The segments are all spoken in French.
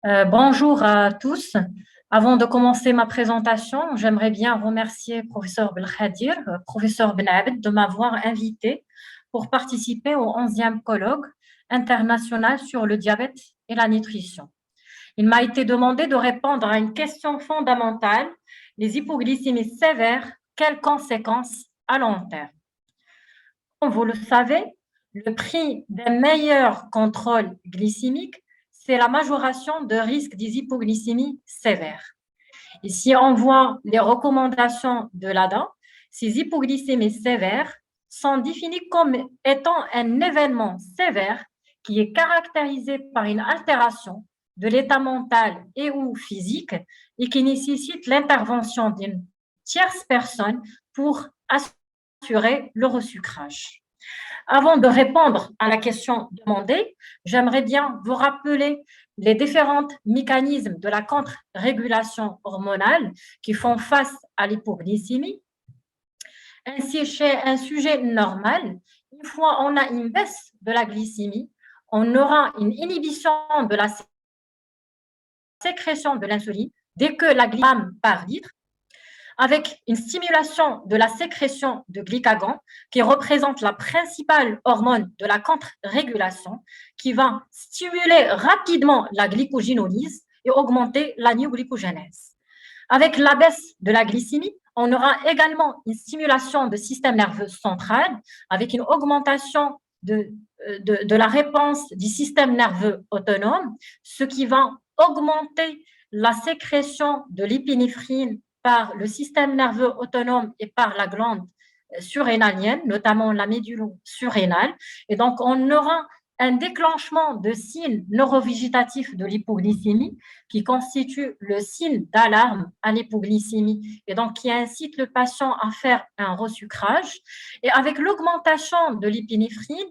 Bonjour à tous. Avant de commencer ma présentation, j'aimerais bien remercier professeur Belkhadir, professeur Benabed, de m'avoir invité pour participer au 11e colloque international sur le diabète et la nutrition. Il m'a été demandé de répondre à une question fondamentale: les hypoglycémies sévères, quelles conséquences à long terme? Comme vous le savez, le prix d'un meilleur contrôle glycémique, c'est la majoration de risque des hypoglycémies sévères. Et si on voit les recommandations de l'ADA, ces hypoglycémies sévères sont définies comme étant un événement sévère qui est caractérisé par une altération de l'état mental et ou physique et qui nécessite l'intervention d'une tierce personne pour assurer le resucrage. Avant de répondre à la question demandée, j'aimerais bien vous rappeler les différents mécanismes de la contre-régulation hormonale qui font face à l'hypoglycémie. Ainsi, chez un sujet normal, une fois on a une baisse de la glycémie, on aura une inhibition de la sécrétion de l'insuline dès que la glycémie par litre, avec une stimulation de la sécrétion de glycagon, qui représente la principale hormone de la contre-régulation, qui va stimuler rapidement la glycogénolyse et augmenter la néoglycogénèse. Avec la baisse de la glycémie, on aura également une stimulation du système nerveux central, avec une augmentation de la réponse du système nerveux autonome, ce qui va augmenter la sécrétion de l'épinéphrine par le système nerveux autonome et par la glande surrénalienne, notamment la médulo-surrénale. Et donc, on aura un déclenchement de signes neurovégétatifs de l'hypoglycémie qui constitue le signe d'alarme à l'hypoglycémie et donc qui incite le patient à faire un resucrage. Et avec l'augmentation de l'épinéphrine,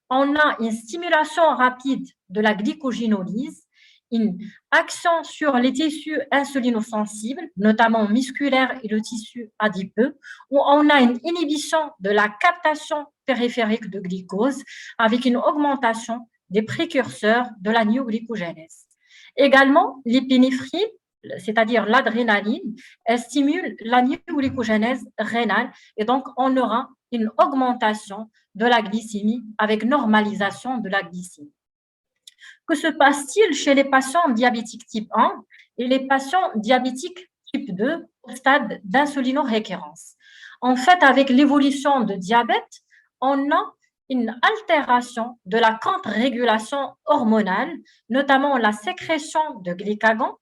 on a une stimulation rapide de la glycogénolyse, une action sur les tissus insulinosensibles, notamment musculaires et le tissu adipeux, où on a une inhibition de la captation périphérique de glucose avec une augmentation des précurseurs de la néoglycogénèse. Également, l'épinéphrine, c'est-à-dire l'adrénaline, elle stimule la néoglycogénèse rénale et donc on aura une augmentation de la glycémie avec normalisation de la glycémie. Que se passe-t-il chez les patients diabétiques type 1 et les patients diabétiques type 2 au stade d'insulinoréquérance? En fait, avec l'évolution de diabète, on a une altération de la contre-régulation hormonale, notamment la sécrétion de glycagon.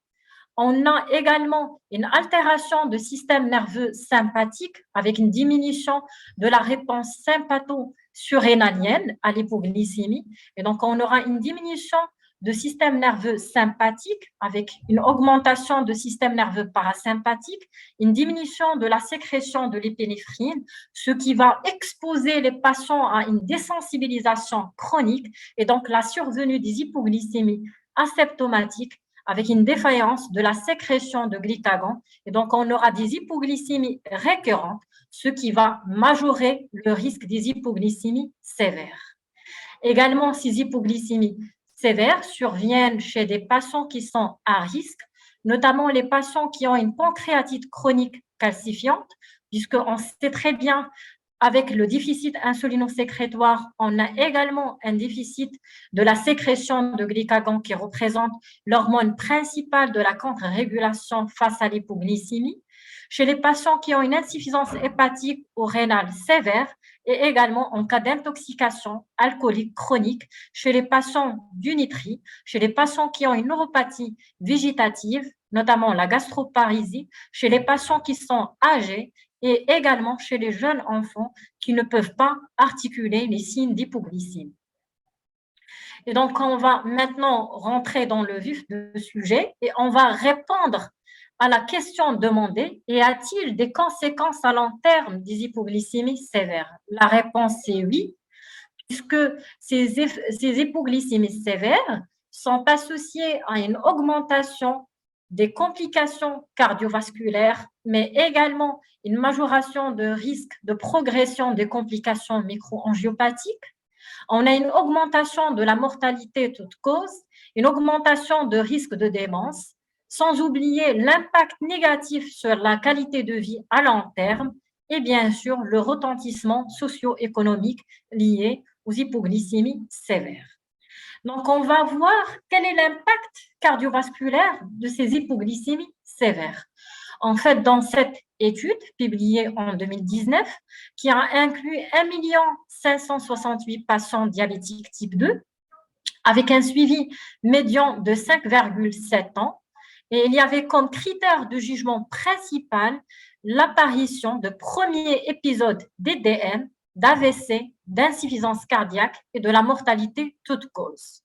On a également une altération du système nerveux sympathique avec une diminution de la réponse sympatho-surrénalienne à l'hypoglycémie. Et donc, on aura une diminution du système nerveux sympathique avec une augmentation du système nerveux parasympathique, une diminution de la sécrétion de l'épinéphrine, ce qui va exposer les patients à une désensibilisation chronique et donc la survenue des hypoglycémies asymptomatiques avec une défaillance de la sécrétion de glycagon. Et donc, on aura des hypoglycémies récurrentes, ce qui va majorer le risque des hypoglycémies sévères. Également, ces hypoglycémies sévères surviennent chez des patients qui sont à risque, notamment les patients qui ont une pancréatite chronique calcifiante, puisqu'on sait très bien avec le déficit insulino-sécrétoire, on a également un déficit de la sécrétion de glycagon qui représente l'hormone principale de la contre-régulation face à l'hypoglycémie. Chez les patients qui ont une insuffisance hépatique ou rénale sévère et également en cas d'intoxication alcoolique chronique, chez les patients d'unitrie, chez les patients qui ont une neuropathie végétative, notamment la gastroparésie, chez les patients qui sont âgés et également chez les jeunes enfants qui ne peuvent pas articuler les signes d'hypoglycémie. Et donc, on va maintenant rentrer dans le vif du sujet et on va répondre à la question demandée: y a-t-il des conséquences à long terme des hypoglycémies sévères? La réponse est oui, puisque ces hypoglycémies sévères sont associées à une augmentation des complications cardiovasculaires, mais également une majoration de risque de progression des complications microangiopathiques. On a une augmentation de la mortalité toute cause, une augmentation de risque de démence, sans oublier l'impact négatif sur la qualité de vie à long terme et bien sûr le retentissement socio-économique lié aux hypoglycémies sévères. Donc, on va voir quel est l'impact cardiovasculaire de ces hypoglycémies sévères. En fait, dans cette étude publiée en 2019, qui a inclus 1 568 patients diabétiques type 2, avec un suivi médian de 5,7 ans, et il y avait comme critère de jugement principal l'apparition de premiers épisodes d'EDM, d'AVC, d'insuffisance cardiaque et de la mortalité toute cause.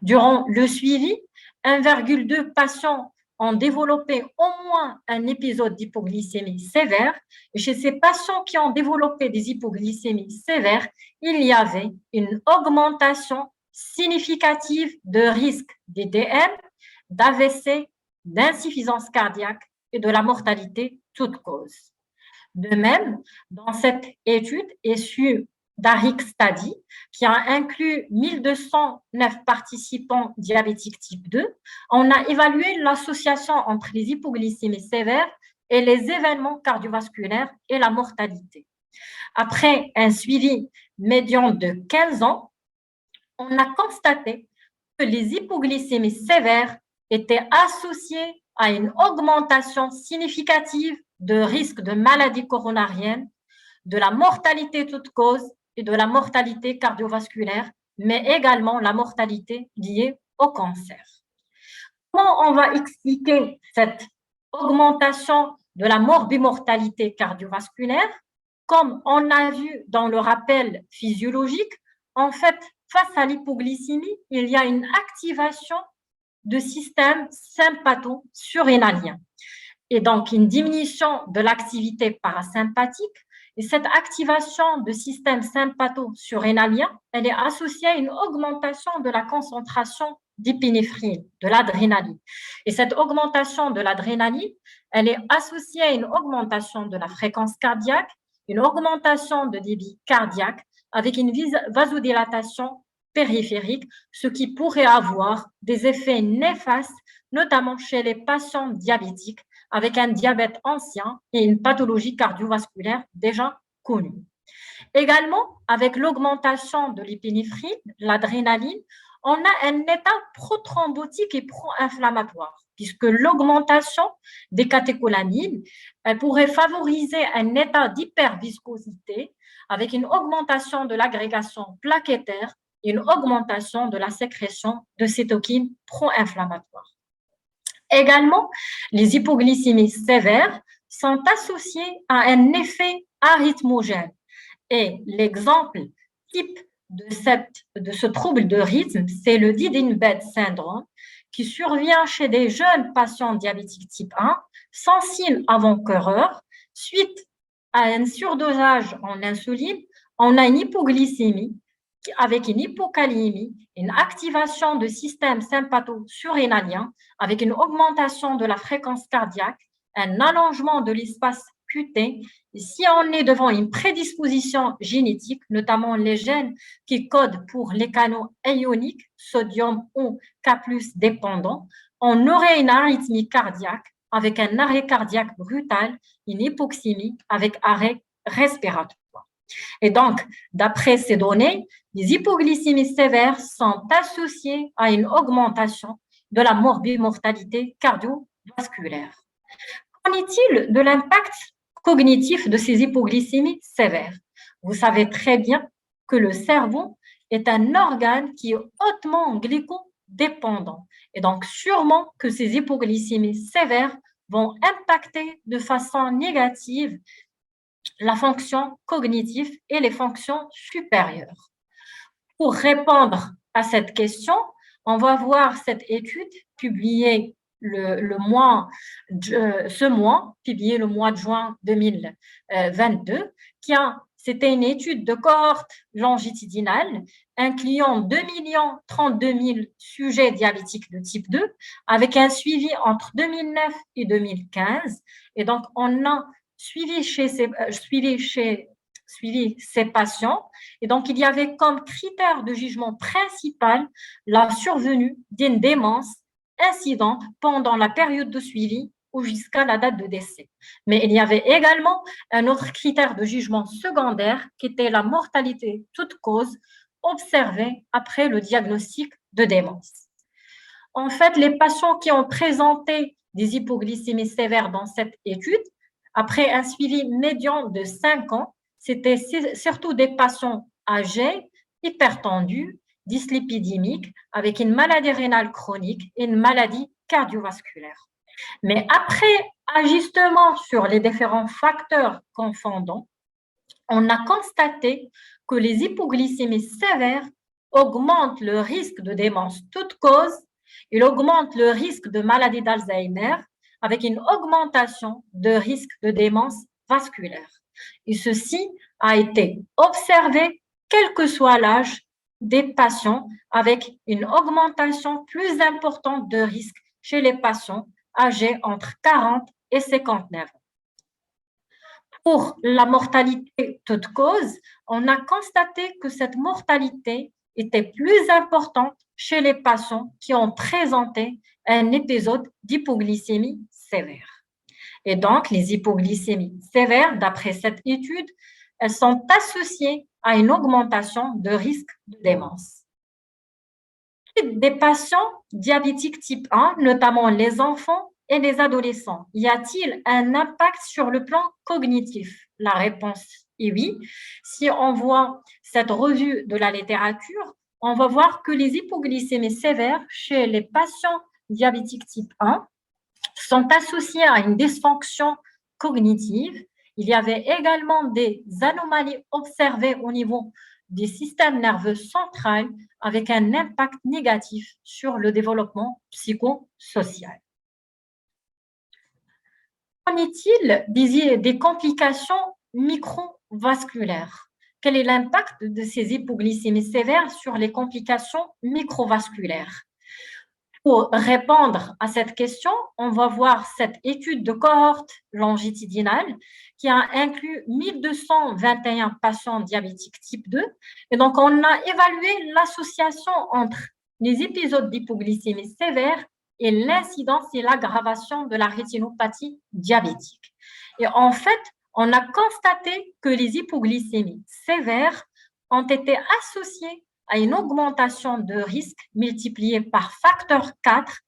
Durant le suivi, 1,2 patients ont développé au moins un épisode d'hypoglycémie sévère. Et chez ces patients qui ont développé des hypoglycémies sévères, il y avait une augmentation significative de risque d'EDM, d'AVC, d'insuffisance cardiaque et de la mortalité toute cause. De même, dans cette étude issue d'ARIC Study, qui a inclus 1209 participants diabétiques type 2, on a évalué l'association entre les hypoglycémies sévères et les événements cardiovasculaires et la mortalité. Après un suivi médian de 15 ans, on a constaté que les hypoglycémies sévères étaient associées à une augmentation significative de risque de maladie coronarienne, de la mortalité toute cause et de la mortalité cardiovasculaire, mais également la mortalité liée au cancer. Comment on va expliquer cette augmentation de la morbimortalité cardiovasculaire? Comme on a vu dans le rappel physiologique, en fait, face à l'hypoglycémie, il y a une activation de système sympatho-surrénalien et donc une diminution de l'activité parasympathique. Et cette activation de système sympatho-surrénalien, elle est associée à une augmentation de la concentration d'épinéphrine, de l'adrénaline. Et cette augmentation de l'adrénaline, elle est associée à une augmentation de la fréquence cardiaque, une augmentation de débit cardiaque avec une vasodilatation périphérique, ce qui pourrait avoir des effets néfastes, notamment chez les patients diabétiques avec un diabète ancien et une pathologie cardiovasculaire déjà connue. Également, avec l'augmentation de l'épinéphrine, l'adrénaline, on a un état prothrombotique et pro-inflammatoire, puisque l'augmentation des catécholamines pourrait favoriser un état d'hyperviscosité avec une augmentation de l'agrégation plaquettaire et une augmentation de la sécrétion de cytokines pro-inflammatoires. Également, les hypoglycémies sévères sont associées à un effet arythmogène. Et l'exemple type de ce trouble de rythme, c'est le Didin-Bed syndrome qui survient chez des jeunes patients diabétiques type 1, sans signe avant-coureur, suite à un surdosage en insuline, on a une hypoglycémie avec une hypocalémie, une activation du système sympatho-surrénalien avec une augmentation de la fréquence cardiaque, un allongement de l'espace QT. Et si on est devant une prédisposition génétique, notamment les gènes qui codent pour les canaux ioniques, sodium ou K+ dépendants, on aurait une arythmie cardiaque avec un arrêt cardiaque brutal, une hypoxémie avec arrêt respiratoire. Et donc, d'après ces données, les hypoglycémies sévères sont associées à une augmentation de la morbimortalité cardiovasculaire. Qu'en est-il de l'impact cognitif de ces hypoglycémies sévères? Vous savez très bien que le cerveau est un organe qui est hautement glycodépendant. Et donc, sûrement que ces hypoglycémies sévères vont impacter de façon négative la fonction cognitive et les fonctions supérieures. Pour répondre à cette question, on va voir cette étude publiée ce mois, publiée le mois de juin 2022, c'était une étude de cohorte longitudinale incluant 2 032 000 sujets diabétiques de type 2 avec un suivi entre 2009 et 2015. Et donc, on a suivi chez suivi ces patients. Et donc, il y avait comme critère de jugement principal la survenue d'une démence incidente pendant la période de suivi ou jusqu'à la date de décès. Mais il y avait également un autre critère de jugement secondaire qui était la mortalité toute cause observée après le diagnostic de démence. En fait, les patients qui ont présenté des hypoglycémies sévères dans cette étude, après un suivi médian de 5 ans, c'était surtout des patients âgés, hypertendus, dyslipidémiques, avec une maladie rénale chronique et une maladie cardiovasculaire. Mais après ajustement sur les différents facteurs confondants, on a constaté que les hypoglycémies sévères augmentent le risque de démence toute cause, ils augmentent le risque de maladie d'Alzheimer avec une augmentation de risque de démence vasculaire. Et ceci a été observé quel que soit l'âge des patients avec une augmentation plus importante de risque chez les patients âgés entre 40 et 59 ans. Pour la mortalité toute cause, on a constaté que cette mortalité était plus importante chez les patients qui ont présenté un épisode d'hypoglycémie sévère. Et donc, les hypoglycémies sévères, d'après cette étude, elles sont associées à une augmentation de risque de démence. Des patients diabétiques type 1, notamment les enfants et les adolescents, y a-t-il un impact sur le plan cognitif? La réponse est oui. Si on voit cette revue de la littérature, on va voir que les hypoglycémies sévères chez les patients diabétiques type 1 sont associées à une dysfonction cognitive. Il y avait également des anomalies observées au niveau du système nerveux central avec un impact négatif sur le développement psychosocial. Qu'en est-il des complications microvasculaires? Quel est l'impact de ces hypoglycémies sévères sur les complications microvasculaires? Pour répondre à cette question, on va voir cette étude de cohorte longitudinale qui a inclus 1221 patients diabétiques type 2. Et donc, on a évalué l'association entre les épisodes d'hypoglycémie sévère et l'incidence et l'aggravation de la rétinopathie diabétique. Et en fait, on a constaté que les hypoglycémies sévères ont été associées à une augmentation de risque multipliée par facteur 4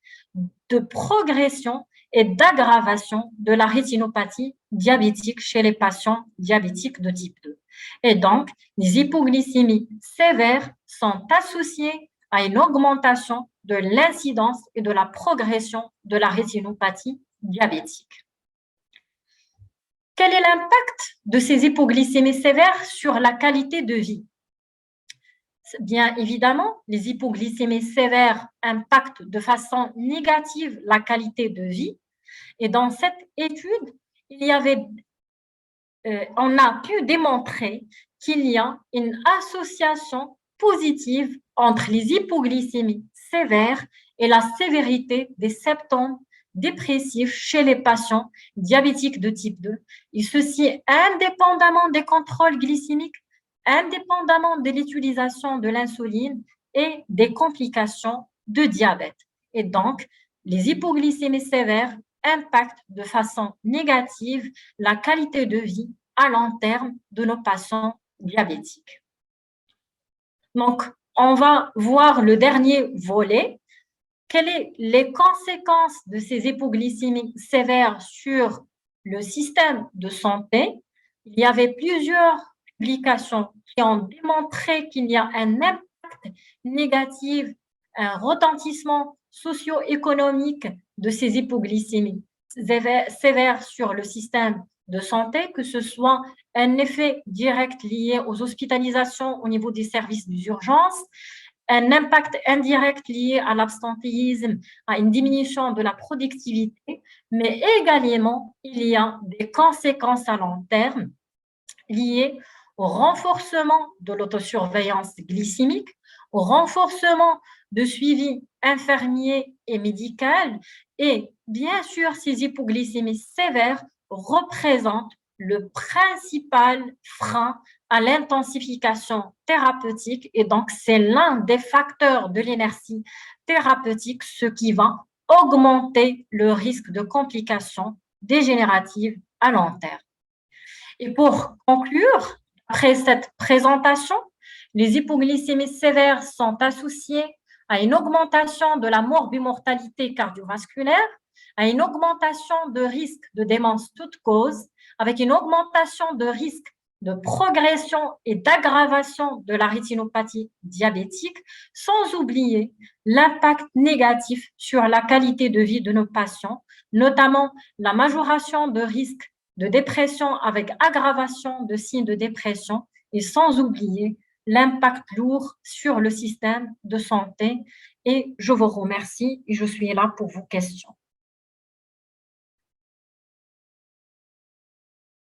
de progression et d'aggravation de la rétinopathie diabétique chez les patients diabétiques de type 2. Et donc, les hypoglycémies sévères sont associées à une augmentation de l'incidence et de la progression de la rétinopathie diabétique. Quel est l'impact de ces hypoglycémies sévères sur la qualité de vie? Bien évidemment, les hypoglycémies sévères impactent de façon négative la qualité de vie. Et dans cette étude, on a pu démontrer qu'il y a une association positive entre les hypoglycémies sévères et la sévérité des symptômes dépressifs chez les patients diabétiques de type 2. Et ceci indépendamment des contrôles glycémiques, indépendamment de l'utilisation de l'insuline et des complications de diabète. Et donc, les hypoglycémies sévères impactent de façon négative la qualité de vie à long terme de nos patients diabétiques. Donc, on va voir le dernier volet. Quelles sont les conséquences de ces hypoglycémies sévères sur le système de santé? Il y avait plusieurs publications qui ont démontré qu'il y a un impact négatif, un retentissement socio-économique de ces hypoglycémies sévères sur le système de santé, que ce soit un effet direct lié aux hospitalisations au niveau des services d'urgence, un impact indirect lié à l'absentéisme, à une diminution de la productivité, mais également, il y a des conséquences à long terme liées au renforcement de l'autosurveillance glycémique, au renforcement de suivi infirmier et médical, et bien sûr, ces hypoglycémies sévères représentent le principal frein à l'intensification thérapeutique et donc c'est l'un des facteurs de l'inertie thérapeutique, ce qui va augmenter le risque de complications dégénératives à long terme. Et pour conclure, après cette présentation, les hypoglycémies sévères sont associées à une augmentation de la morbimortalité cardiovasculaire, à une augmentation de risque de démence toute cause, avec une augmentation de risque de progression et d'aggravation de la rétinopathie diabétique, sans oublier l'impact négatif sur la qualité de vie de nos patients, notamment la majoration de risque de dépression avec aggravation de signes de dépression et sans oublier l'impact lourd sur le système de santé. Et je vous remercie et je suis là pour vos questions.